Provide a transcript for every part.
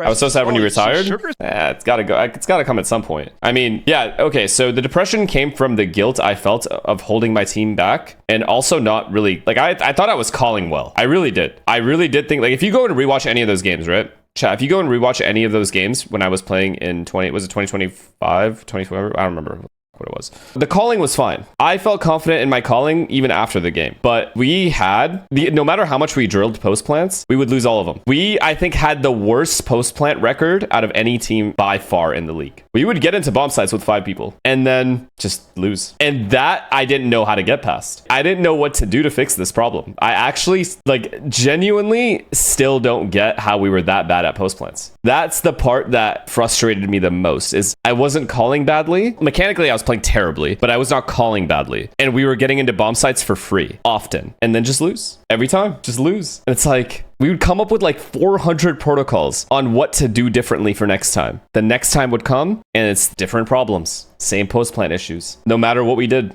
I was so sad when you retired. Sugar. It's gotta go. It's gotta come at some point. I mean, yeah, okay. So the depression came from the guilt I felt of holding my team back, and also not really like I thought I was calling well. I really did. I really did think like if you go and rewatch any of those games, right? Chat, if you go and rewatch any of those games when I was playing in 2025, 2024, I don't remember what it was. The calling was fine. I felt confident in my calling even after the game. But we had, no matter how much we drilled post plants, we would lose all of them. We, I think, had the worst post plant record out of any team by far in the league. We would get into bomb sites with 5 people and then just lose. And that I didn't know how to get past. I didn't know what to do to fix this problem. I actually, like, genuinely still don't get how we were that bad at post plants. That's the part that frustrated me the most, is I wasn't calling badly. Mechanically, I was playing terribly, but I was not calling badly. And we were getting into bomb sites for free often and then just lose. Every time, just lose. And it's like, we would come up with like 400 protocols on what to do differently for next time. The next time would come and it's different problems. Same post plant issues. No matter what we did.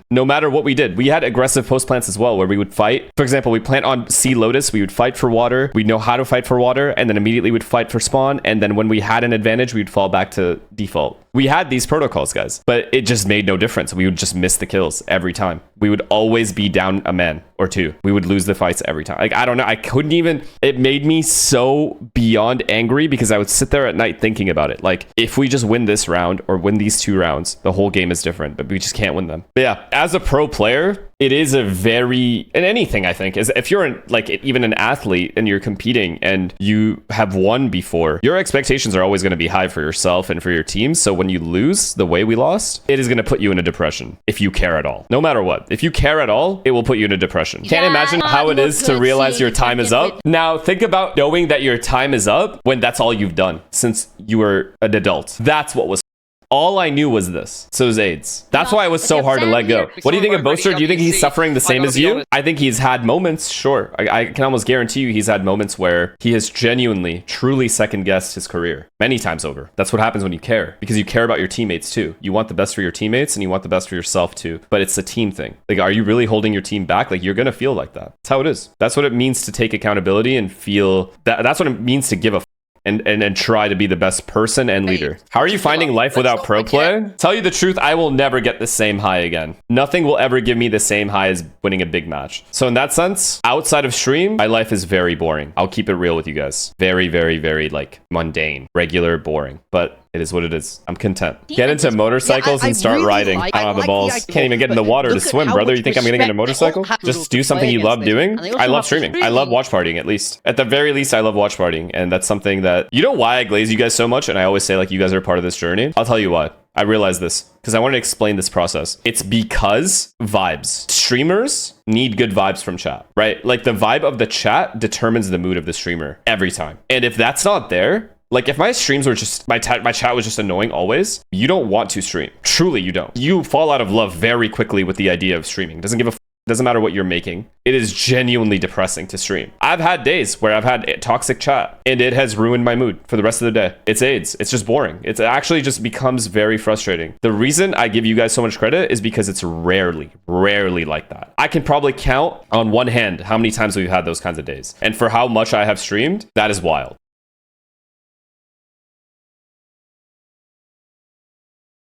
We had aggressive post plants as well, where we would fight. For example, we plant on Sea Lotus. We would fight for water. We'd know how to fight for water, and then immediately would fight for spawn. And then when we had an advantage, we'd fall back to default. We had these protocols, guys, but it just made no difference. We would just miss the kills every time. We would always be down a man or 2. We would lose the fights every time. Like, I don't know. I couldn't even, it made me so beyond angry because I would sit there at night thinking about it. Like, if we just win this round or win these 2 rounds, the whole game is different, but we just can't win them. But yeah, as a pro player, it is a very, and anything I think is, if you're like even an athlete and you're competing and you have won before, your expectations are always going to be high for yourself and for your team. So when you lose the way we lost, it is going to put you in a depression if you care at all. No matter what, if you care at all, it will put you in a depression. Can't imagine how it is to realize your time is up. Now think about knowing that your time is up when that's all you've done since you were an adult. That's what was. All I knew was this. So it was AIDS. That's why it was so hard to let go. What do you think of Boaster? Do you think he's suffering the same as you? I think he's had moments, sure. I can almost guarantee you he's had moments where he has genuinely, truly second-guessed his career many times over. That's what happens when you care, because you care about your teammates too. You want the best for your teammates and you want the best for yourself too. But it's a team thing. Like, are you really holding your team back? Like, you're going to feel like that. That's how it is. That's what it means to take accountability and feel that. That's what it means to give a and try to be the best person and leader. How are you finding life without pro play? Tell you the truth, I will never get the same high again. Nothing will ever give me the same high as winning a big match. So in that sense, outside of stream, my life is very boring. I'll keep it real with you guys. Very, very, very like mundane, regular, boring. But it is what it is. I'm content. Get into motorcycles and start riding. I don't have the balls. Can't even get in the water to swim, brother. You think I'm gonna get in a motorcycle? Just do something you love doing. I love streaming. I love watch partying, at least. At the very least, I love watch partying. And that's something that, you know why I glaze you guys so much? And I always say like you guys are part of this journey. I'll tell you why. I realized this because I want to explain this process. It's because vibes. Streamers need good vibes from chat, right? Like the vibe of the chat determines the mood of the streamer every time. And if that's not there, like if my streams were just, my chat was just annoying always, you don't want to stream. Truly, you don't. You fall out of love very quickly with the idea of streaming. Doesn't matter what you're making. It is genuinely depressing to stream. I've had days where I've had toxic chat and it has ruined my mood for the rest of the day. It's AIDS. It's just boring. It actually just becomes very frustrating. The reason I give you guys so much credit is because it's rarely like that. I can probably count on one hand how many times we've had those kinds of days. And for how much I have streamed, that is wild.